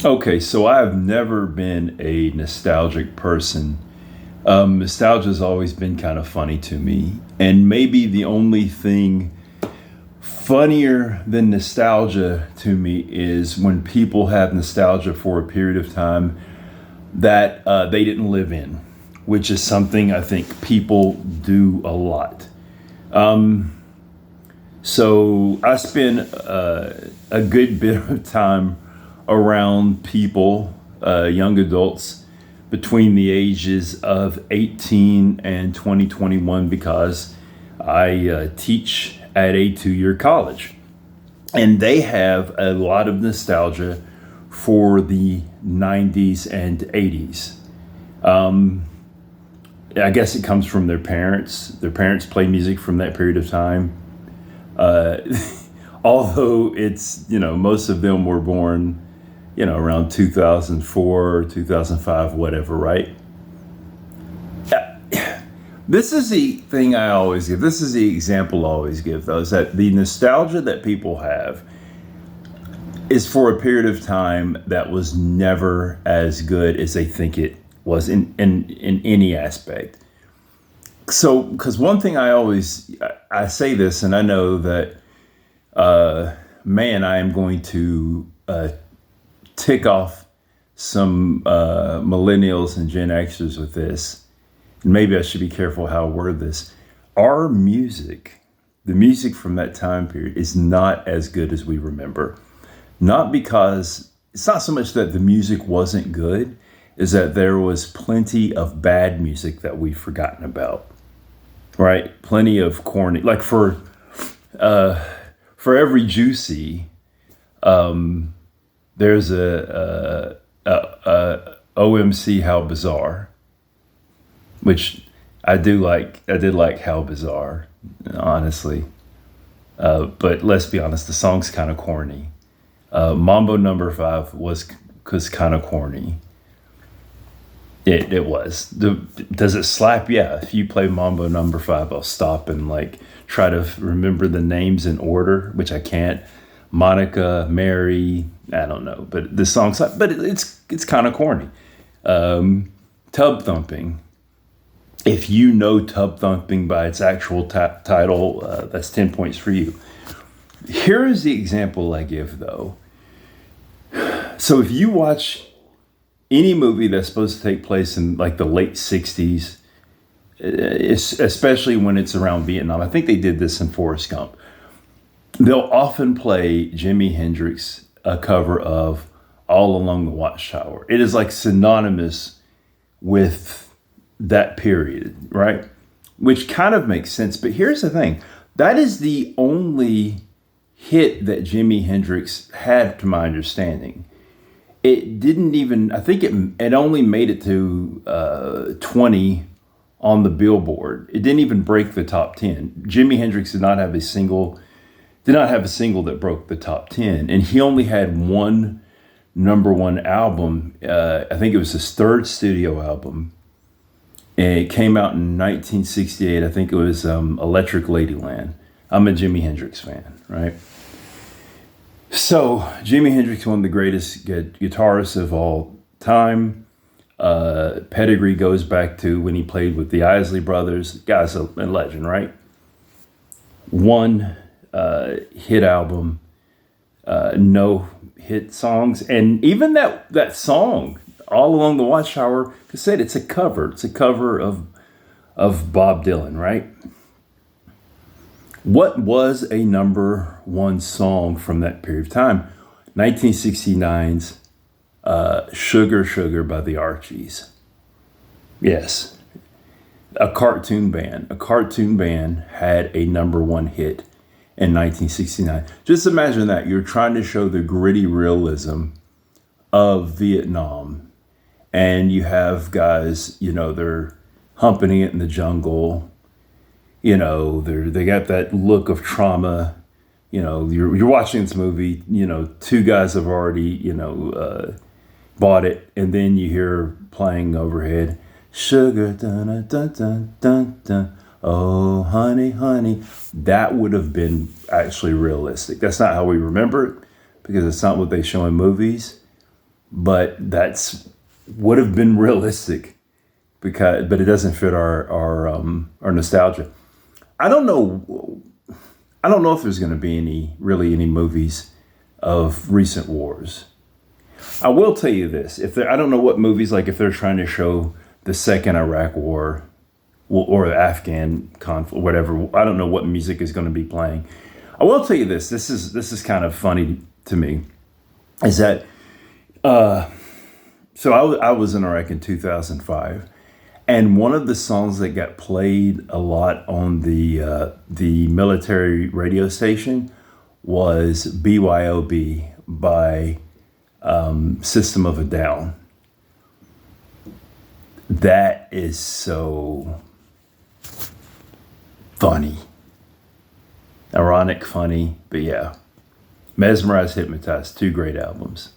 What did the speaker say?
Okay, so I've never been a nostalgic person. Nostalgia has always been kind of funny to me. And maybe the only thing funnier than nostalgia to me is when people have nostalgia for a period of time that they didn't live in, which is something I think people do a lot. So I spend a good bit of time around people, young adults, between the ages of 18 and 2021 because I teach at a 2 year college. And they have a lot of nostalgia for the 90s and 80s. I guess it comes from their parents. Their parents play music from that period of time. Uh, Although most of them were born, around 2004, 2005, whatever, right? This is the thing I always give. This is the example I always give, though, is that the nostalgia that people have is for a period of time that was never as good as they think it was in any aspect. So, because one thing I say this, and I know that, man, I am going to tick off some millennials and Gen Xers with this. And maybe I should be careful how I word this. Our music, the music from that time period, is not as good as we remember. Not because it's not so much that the music wasn't good, is that there was plenty of bad music that we've forgotten about. Right? Plenty of corny, like for every Juicy, there's a OMC How Bizarre, which I do like. I did like How Bizarre, honestly. But let's be honest, the song's kind of corny. Mambo Number Five was kind of corny. It was. Does it slap? Yeah. If you play Mambo Number Five, I'll stop and like try to remember the names in order, which I can't. Monica, Mary, I don't know, but the song's like, but it's kind of corny. Tub Thumping. If you know Tub Thumping by its actual title, that's 10 points for you. Here is the example I give, though. So if you watch any movie that's supposed to take place in like the late 60s, especially when it's around Vietnam, I think they did this in Forrest Gump. They'll often play Jimi Hendrix, a cover of All Along the Watchtower. It is like synonymous with that period, right? Which kind of makes sense. But here's the thing. That is the only hit that Jimi Hendrix had, to my understanding. It didn't even, I think it only made it to 20 on the Billboard. It didn't even break the top 10. Jimi Hendrix did not have a single that broke the top 10. And he only had one number one album. I think it was his third studio album. And it came out in 1968. I think it was Electric Ladyland. I'm a Jimi Hendrix fan, right? So Jimi Hendrix, one of the greatest guitarists of all time. Pedigree goes back to when he played with the Isley Brothers. Guy's a legend, right? One hit album, no hit songs, and even that song, All Along the Watchtower, like I said, it's a cover. It's a cover of Bob Dylan, right? What was a number one song from that period of time? 1969's Sugar Sugar by the Archies. Yes, a cartoon band. A cartoon band had a number one hit in 1969. Just imagine that. You're trying to show the gritty realism of Vietnam. And you have guys, they're humping it in the jungle. They got that look of trauma. You're watching this movie, two guys have already, bought it. And then you hear playing overhead, sugar, dun, dun, dun, dun, dun. Oh, honey, honey. That would have been actually realistic. That's not how we remember it because it's not what they show in movies. but that's would have been realistic but it doesn't fit our nostalgia. I don't know. I don't know if there's going to be any movies of recent wars. I will tell you this: I don't know what movies, like if they're trying to show the second Iraq War or the Afghan conflict, whatever. I don't know what music is going to be playing. I will tell you this: this is kind of funny to me, is that so I was in Iraq in 2005, and one of the songs that got played a lot on the military radio station was BYOB by System of a Down. That is so funny. Ironic, funny, but yeah. Mesmerized, Hypnotized, two great albums.